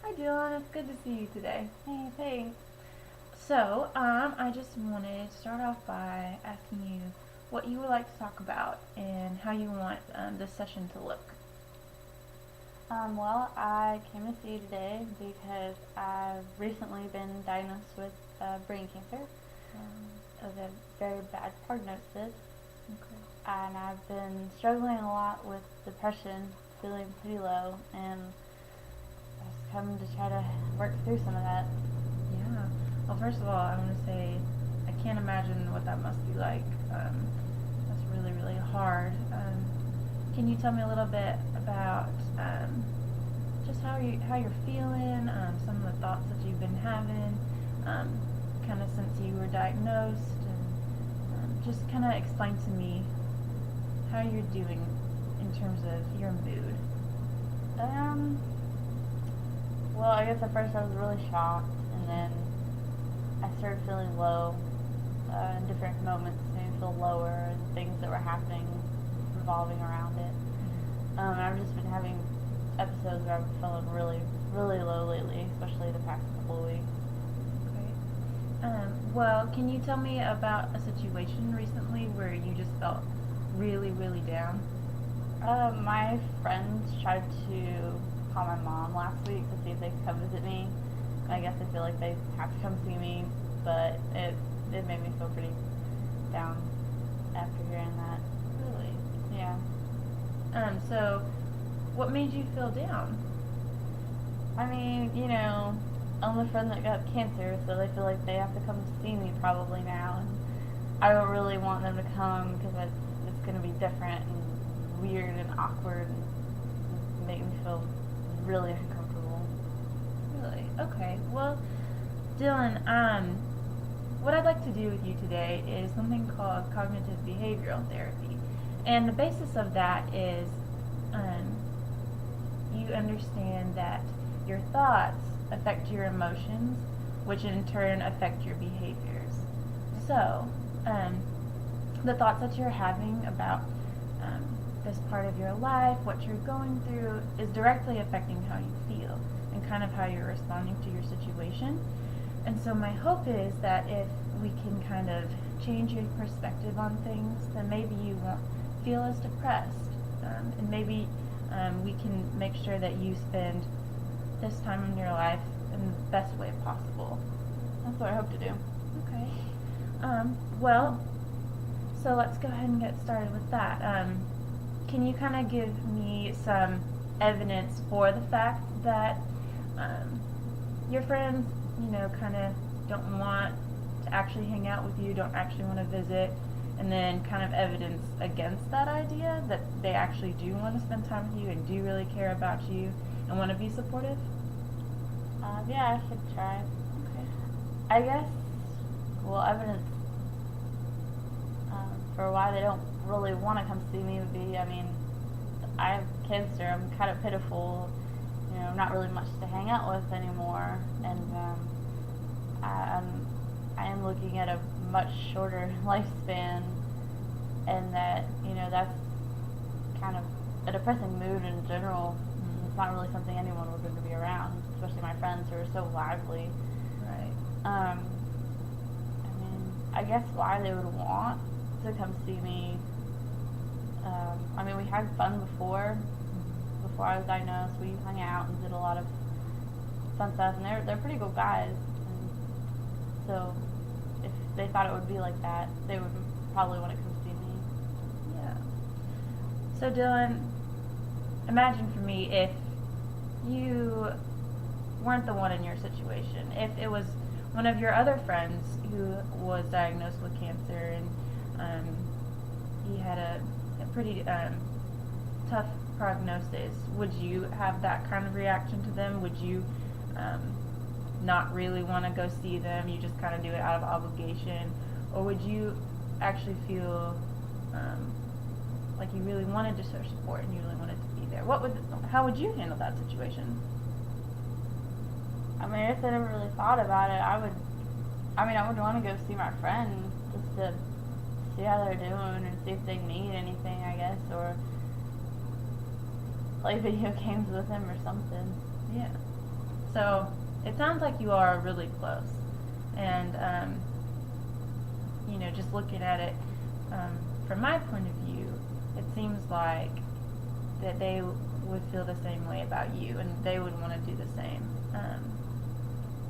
Hi Dylan, it's good to see you today. Hey, thanks. I just wanted to start off by asking you what you would like to talk about and how you want this session to look. Well, I came to see you today because I've recently been diagnosed with brain cancer, of a very bad prognosis, Okay. and I've been struggling a lot with depression, feeling pretty low, and I've just come to try to work through some of that. Yeah. Well, first of all, I want to say I can't imagine what that must be like. That's really, really hard. Can you tell me a little bit about just how you're feeling, some of the thoughts that you've been having, kind of since you were diagnosed, and just kind of explain to me how you're doing in terms of your mood. Um, well, I guess at first I was really shocked, and then I started feeling low in different moments, made me feel lower, and things that were happening revolving around it. And I've just been having episodes where I'm feeling really, really low lately, especially the past couple of weeks. Great. Well, can you tell me about a situation recently where you just felt really, really down? My friends tried to call my mom last week to see if they could come visit me. And I guess I feel like they have to come see me, but it made me feel pretty down after hearing that. Really? Yeah. So what made you feel down? I mean, I'm a friend that got cancer, so they feel like they have to come see me probably now. And I don't really want them to come because it's going to be different and weird and awkward and make me feel really uncomfortable. Really? Okay. Well, Dylan, what I'd like to do with you today is something called cognitive behavioral therapy. And the basis of that is um, you understand that your thoughts affect your emotions, which in turn affect your behaviors. So, um, the thoughts that you're having about this part of your life, what you're going through, is directly affecting how you feel and kind of how you're responding to your situation. And so, my hope is that if we can kind of change your perspective on things, then maybe you won't feel as depressed. And maybe we can make sure that you spend this time in your life in the best way possible. That's what I hope to do. Okay. Well, so let's go ahead and get started with that. Can you kind of give me some evidence for the fact that your friends, kind of don't want to actually hang out with you, don't actually want to visit, and then kind of evidence against that idea that they actually do want to spend time with you and do really care about you and want to be supportive? Yeah, I should try. Okay. I guess, well, evidence for why they don't really want to come see me would be, I mean, I have cancer, I'm kind of pitiful, not really much to hang out with anymore, and I, I'm, I am looking at a much shorter lifespan, and that's kind of a depressing mood in general. It's not really something anyone would want to be around, especially my friends who are so lively. Right. I guess why they would want to come see me. We had fun before I was diagnosed. We hung out and did a lot of fun stuff, and they're pretty cool guys. And so, if they thought it would be like that, they would probably want to come see me. Yeah. So, Dylan, imagine for me if you weren't the one in your situation. If it was one of your other friends who was diagnosed with cancer and he had a pretty tough prognosis, would you have that kind of reaction to them? Would you not really want to go see them? You just kind of do it out of obligation? Or would you actually feel like you really wanted to show support and you really wanted to be there? How would you handle that situation? I guess I never really thought about it. I would want to go see my friend just to see how they're doing and see if they need anything, I guess, or play video games with them or something. Yeah. So it sounds like you are really close, and just looking at it from my point of view, it seems like that they would feel the same way about you, and they would want to do the same.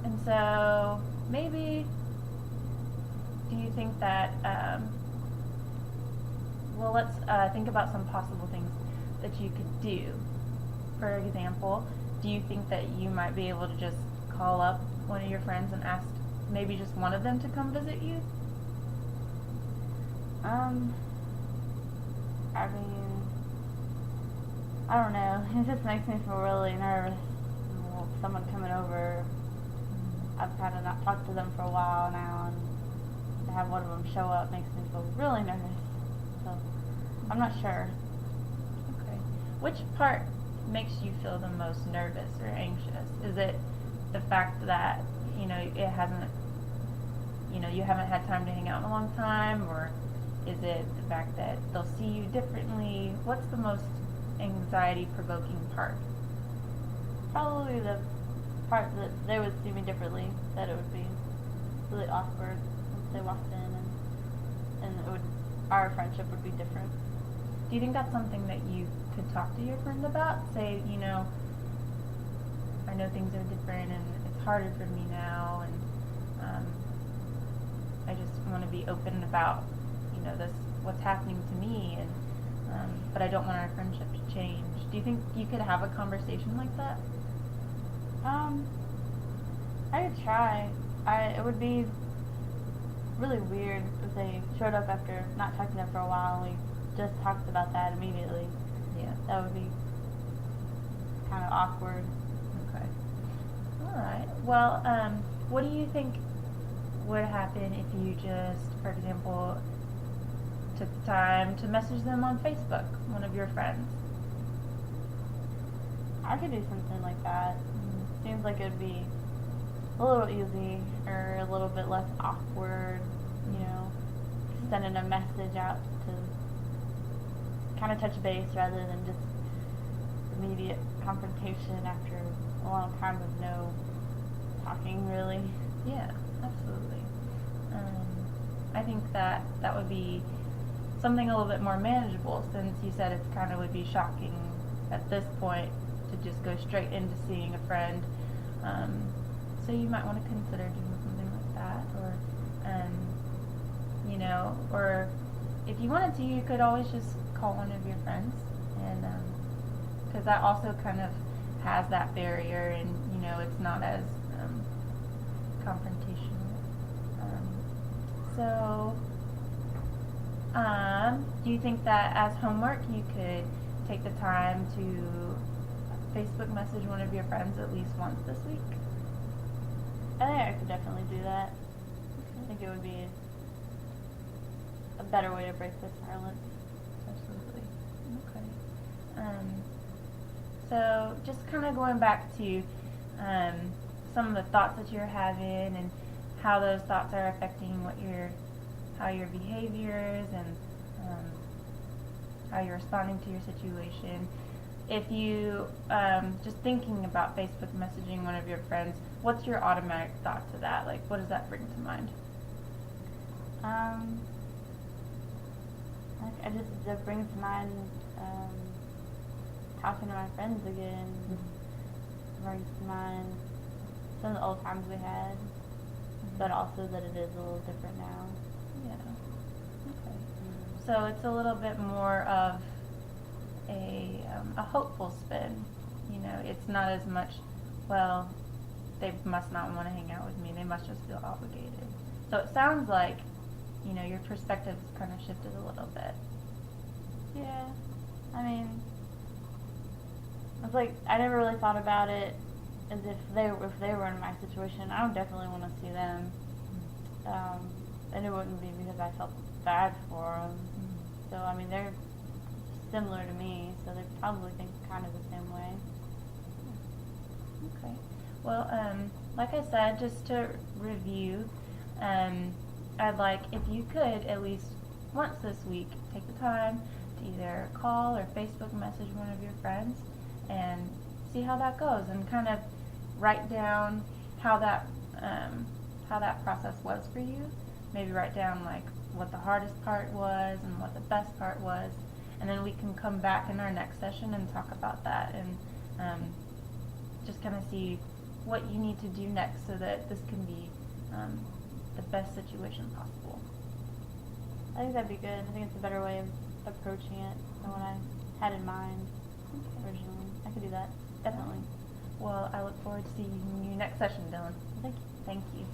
And so maybe, do you think that? Well, let's think about some possible things that you could do. For example, do you think that you might be able to just call up one of your friends and ask maybe just one of them to come visit you? I mean, I don't know. It just makes me feel really nervous. Someone coming over. I've kind of not talked to them for a while now, and to have one of them show up makes me feel really nervous. So, I'm not sure. Okay. Which part makes you feel the most nervous or anxious? Is it the fact that, it hasn't, you haven't had time to hang out in a long time, or is it the fact that they'll see you differently? What's the most anxiety-provoking part? Probably the part that they would see me differently, that it would be really awkward once they walked in, and our friendship would be different. Do you think that's something that you could talk to your friend about? Say, I know things are different and it's harder for me now, and I just want to be open about, this, what's happening to me, and but I don't want our friendship to change. Do you think you could have a conversation like that? I could try. It would be really weird if they showed up after not talking to them for a while and we just talked about that immediately. Yeah. That would be kind of awkward. Okay. All right. Well, what do you think would happen if you just, for example, took the time to message them on Facebook, one of your friends? I could do something like that. Seems like it'd be a little easy or a little bit less awkward, sending a message out to kind of touch base rather than just immediate confrontation after a long time of no talking, really. Yeah, absolutely. I think that would be something a little bit more manageable, since you said it's kind of would be shocking at this point to just go straight into seeing a friend. So you might want to consider doing something like that, or or if you wanted to, you could always just call one of your friends, and because that also kind of has that barrier, and it's not as confrontational. So, do you think that as homework you could take the time to Facebook message one of your friends at least once this week? I think I could definitely do that. Okay. I think it would be a better way to break the silence. Absolutely. Okay. So just kind of going back to some of the thoughts that you're having and how those thoughts are affecting how your behaviors and how you're responding to your situation. If you just thinking about Facebook messaging one of your friends, what's your automatic thought to that? Like, what does that bring to mind? It brings to mind talking to my friends again. Brings to mind some of the old times we had, but also that it is a little different now. Yeah. Okay. So it's a little bit more of a hopeful spin. It's not as much, well, they must not want to hang out with me. They must just feel obligated. So it sounds like, your perspective's kind of shifted a little bit. Yeah. I mean, it's like I never really thought about it as if they were in my situation. I would definitely want to see them. And it wouldn't be because I felt bad for them. So, I mean, they're similar to me, so they probably think kind of the same way. Okay. Well, like I said, just to review, I'd like, if you could, at least once this week, take the time to either call or Facebook message one of your friends and see how that goes, and kind of write down how that process was for you. Maybe write down like what the hardest part was and what the best part was, and then we can come back in our next session and talk about that and just kind of see what you need to do next so that this can be the best situation possible. I think that'd be good. I think it's a better way of approaching it than what I had in mind originally. I could do that, definitely. Well, I look forward to seeing you next session, Dylan. Thank you. Thank you.